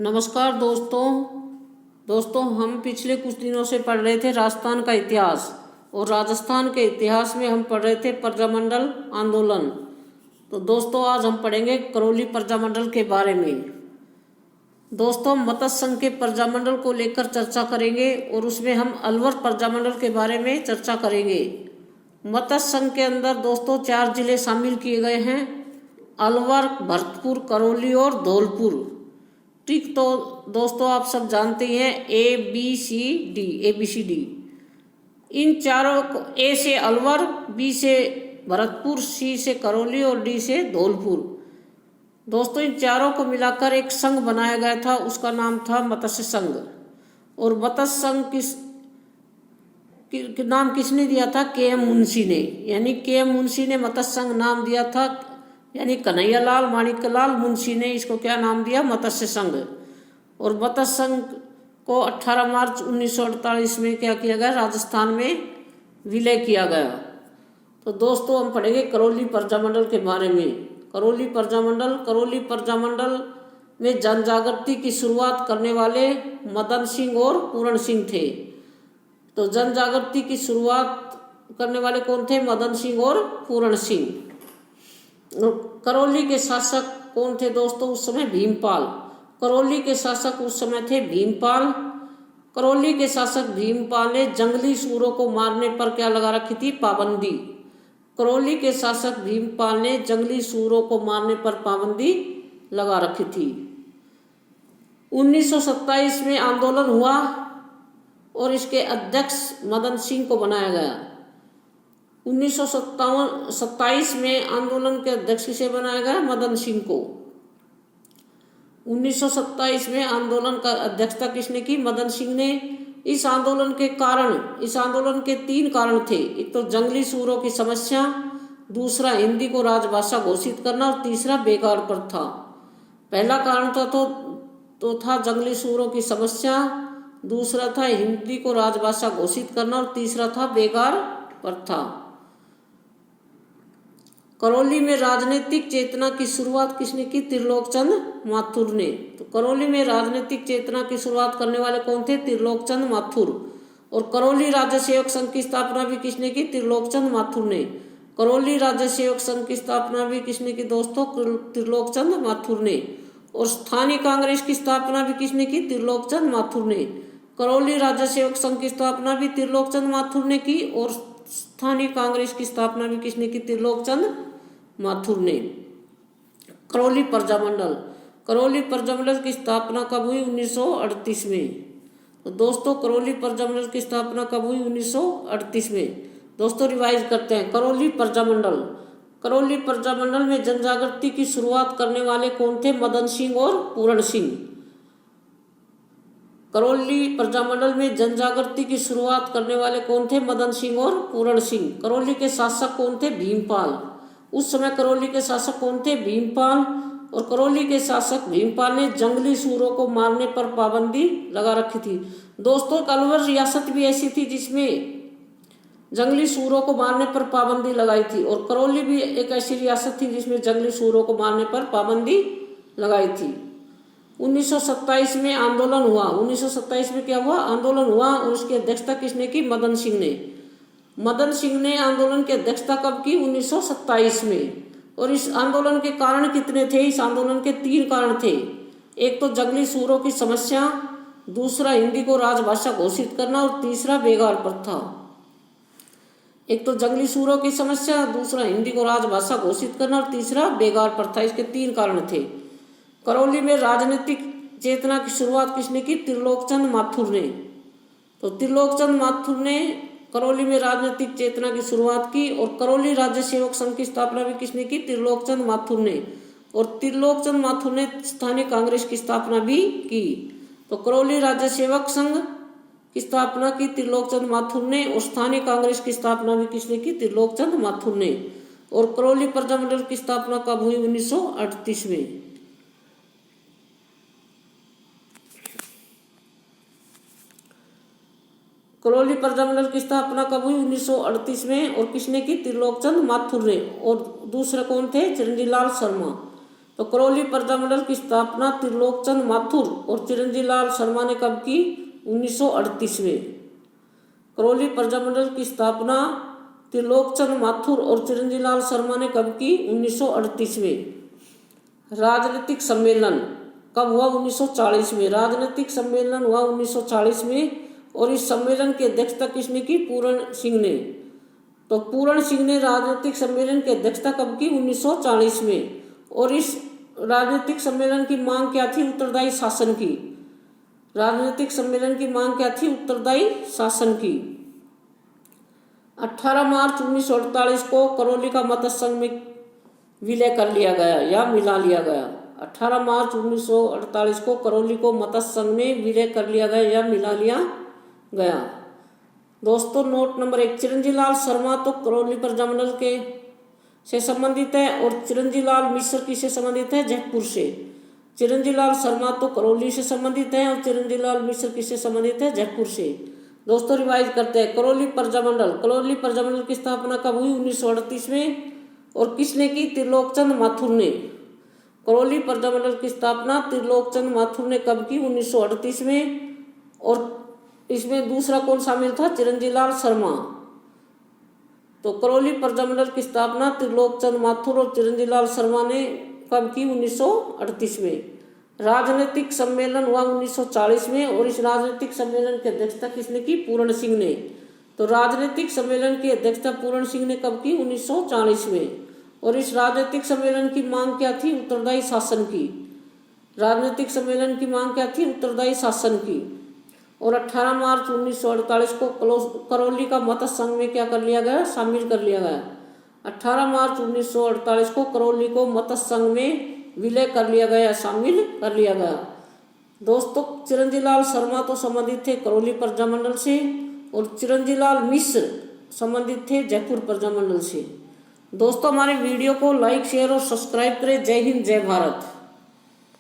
नमस्कार दोस्तों हम पिछले कुछ दिनों से पढ़ रहे थे राजस्थान का इतिहास। और राजस्थान के इतिहास में हम पढ़ रहे थे प्रजामंडल आंदोलन। तो दोस्तों आज हम पढ़ेंगे करौली प्रजामंडल के बारे में। दोस्तों मत्स्य संघ के प्रजामंडल को लेकर चर्चा करेंगे और उसमें हम अलवर प्रजामंडल के बारे में चर्चा करेंगे। मत्स्य संघ के अंदर दोस्तों 4 जिले शामिल किए गए हैं: अलवर, भरतपुर, करौली और धौलपुर। ठीक, तो दोस्तों आप सब जानते हैं ABCD। इन चारों को A से अलवर, B से भरतपुर, C से करौली और D से धौलपुर। दोस्तों इन चारों को मिलाकर एक संघ बनाया गया था, उसका नाम था मत्स्य संघ। और मत्स्य संघ नाम किसने दिया था? KM मुंशी ने। यानी KM मुंशी ने मत्स्य संघ नाम दिया था, यानी कन्हैयालाल माणिक्यलाल मुंशी ने इसको क्या नाम दिया? मत्स्य संघ। और मत्स्य संघ को 18 मार्च 1948 में क्या किया गया? राजस्थान में विलय किया गया। तो दोस्तों हम पढ़ेंगे करौली प्रजामंडल के बारे में। करौली प्रजामंडल में जनजागृति की शुरुआत करने वाले मदन सिंह और पूरण सिंह थे। तो जनजागृति की शुरुआत करने वाले कौन थे? मदन सिंह और पूरण सिंह। करौली के शासक कौन थे दोस्तों? उस समय भीमपाल। करौली के शासक उस समय थे भीमपाल। करौली के शासक भीमपाल ने जंगली सूरों को मारने पर क्या लगा रखी थी? पाबंदी। करौली के शासक भीमपाल ने जंगली सूरों को मारने पर पाबंदी लगा रखी थी। 1927 में आंदोलन हुआ और इसके अध्यक्ष मदन सिंह को बनाया गया। 1927 में आंदोलन के अध्यक्ष से बनाया गया? मदन सिंह को। 1927 में आंदोलन का अध्यक्षता किसने की? मदन सिंह ने। इस आंदोलन के 3 कारण थे। एक तो जंगली सूरों की समस्या, दूसरा हिंदी को राजभाषा घोषित करना और तीसरा बेगार प्रथा। पहला कारण तो था जंगली सूरों की समस्या, दूसरा था हिंदी को राजभाषा घोषित करना और तीसरा था बेगार प्रथा। करौली में राजनीतिक चेतना की शुरुआत किसने की? त्रिलोकचंद माथुर ने। तो करौली में राजनीतिक चेतना की शुरुआत करने वाले कौन थे? त्रिलोकचंद माथुर। और करौली राज्य सेवक संघ की स्थापना भी किसने की? त्रिलोकचंद माथुर ने। करौली राज्य सेवक संघ की स्थापना भी किसने की दोस्तों? त्रिलोकचंद माथुर ने। और स्थानीय कांग्रेस की स्थापना भी किसने की? त्रिलोकचंद माथुर ने। करौली राज्य सेवक संघ की स्थापना भी त्रिलोकचंद माथुर ने की और स्थानीय कांग्रेस की स्थापना भी किसने की? त्रिलोकचंद माथुर ने। करौली प्रजामंडल की स्थापना कब हुई? 1938 में। तो दोस्तों करौली प्रजामंडल की स्थापना कब हुई? 1938 में। दोस्तों रिवाइज करते हैं। करौली प्रजामंडल में जनजागृति की शुरुआत करने वाले कौन थे? मदन सिंह और पूरण सिंह। करौली प्रजामंडल में जनजागृति की शुरुआत करने वाले कौन थे? मदन सिंह और पूरण सिंह। करौली के शासक कौन थे? भीमपाल। उस समय करौली के शासक कौन थे? भीमपाल। और करौली के शासक भीमपाल ने जंगली सूरों को मारने पर पाबंदी लगा रखी थी। दोस्तों अलवर रियासत भी ऐसी थी जिसमें जंगली सूरों को मारने पर पाबंदी लगाई थी, और करौली भी एक ऐसी रियासत थी जिसमें जंगली सूरों को मारने पर पाबंदी लगाई थी। 1927 में आंदोलन हुआ। 1927 में क्या हुआ? आंदोलन हुआ और उसकी अध्यक्षता किसने की? मदन सिंह ने। मदन सिंह ने आंदोलन की अध्यक्षता कब की? 1927 में। और इस आंदोलन के कारण कितने थे? इस आंदोलन के 3 कारण थे। एक तो जंगली सूरों की समस्या, दूसरा हिंदी को राजभाषा घोषित करना और तीसरा बेगार प्रथा। एक तो जंगली सूरों की समस्या, दूसरा हिंदी को राजभाषा घोषित करना और तीसरा बेगार प्रथा। इसके 3 कारण थे। करौली में राजनीतिक चेतना की शुरुआत किसने की? त्रिलोकचंद माथुर ने। तो त्रिलोकचंद माथुर ने करौली में राजनीतिक चेतना की शुरुआत की। और करौली राज्य सेवक संघ की स्थापना भी किसने की? त्रिलोकचंद माथुर ने। और त्रिलोकचंद माथुर ने स्थानीय कांग्रेस की स्थापना भी की। तो करौली राज्य सेवक संघ की स्थापना की त्रिलोकचंद माथुर ने और स्थानीय कांग्रेस की स्थापना भी किसने की? त्रिलोकचंद माथुर ने। और करौली प्रजामंडल की स्थापना कब हुई? 1938 में। करौली प्रजामंडल की स्थापना कब हुई? 1938 में। और किसने की? त्रिलोकचंद माथुर ने। और दूसरे कौन थे? चरंजीलाल शर्मा। तो करौली प्रजामंडल की स्थापना त्रिलोकचंद माथुर और चिरंजीव लाल शर्मा ने कब की? 1938 में। करौली प्रजामंडल की स्थापना त्रिलोकचंद माथुर और चिरंजीव लाल शर्मा ने कब की? 1938 में। राजनीतिक सम्मेलन कब हुआ? 1940 में। राजनीतिक सम्मेलन हुआ 1940 में और इस सम्मेलन की अध्यक्षता किसने की? पूरण सिंह ने। तो पूरण सिंह ने राजनीतिक सम्मेलन की अध्यक्षता कब की? 1940 में। और इस राजनीतिक सम्मेलन की मांग क्या थी? उत्तरदायी शासन की। राजनीतिक सम्मेलन की मांग क्या थी? उत्तरदायी शासन की। 18 मार्च 1948 को करौली का मत्स्य संघ में विलय कर लिया गया या मिला लिया गया। 18 मार्च 1948 को करौली को मत्स्य संघ में विलय कर लिया गया या मिला लिया गया। दोस्तों नोट नंबर 1, चिरंजीव लाल शर्मा तो करौली प्रजामंडल के से संबंधित है और चिरंजीव लाल मिश्र किससे संबंधित है? जयपुर से। चिरंजीव लाल शर्मा तो करौली से संबंधित है और चिरंजीव लाल मिश्र किससे संबंधित है? जयपुर से। दोस्तों रिवाइज करते हैं। करौली प्रजामंडल की स्थापना कब हुई? 1938 में। और किसने की? त्रिलोकचंद माथुर ने। करौली प्रजामंडल की स्थापना त्रिलोकचंद माथुर ने कब की? 1938 में। और इसमें दूसरा कौन शामिल था? चिरंजीव लाल शर्मा। तो करौली प्रजामंडल की स्थापना त्रिलोकचंद माथुर और चिरंजीव लाल शर्मा ने कब की? 1938 में। राजनीतिक सम्मेलन हुआ 1940 में और इस राजनीतिक सम्मेलन की अध्यक्षता किसने की? पूरण सिंह ने। तो राजनीतिक सम्मेलन की अध्यक्षता पूरण सिंह ने कब की? 1940 में। और इस राजनीतिक सम्मेलन की मांग क्या थी? उत्तरदायी शासन की। राजनीतिक सम्मेलन की मांग क्या थी? उत्तरदायी शासन की। और 18 मार्च 1948 को करौली का मत्स्य संघ में क्या कर लिया गया? शामिल कर लिया गया। 18 मार्च 1948 को करौली को मत्स्य संघ में विलय कर लिया गया, शामिल कर लिया गया। दोस्तों चिरंजीव लाल शर्मा तो संबंधित थे करौली प्रजामंडल से और चिरंजीव लाल मिश्र संबंधित थे जयपुर प्रजामंडल से। दोस्तों हमारे वीडियो को लाइक, शेयर और सब्सक्राइब करें। जय हिंद, जय भारत।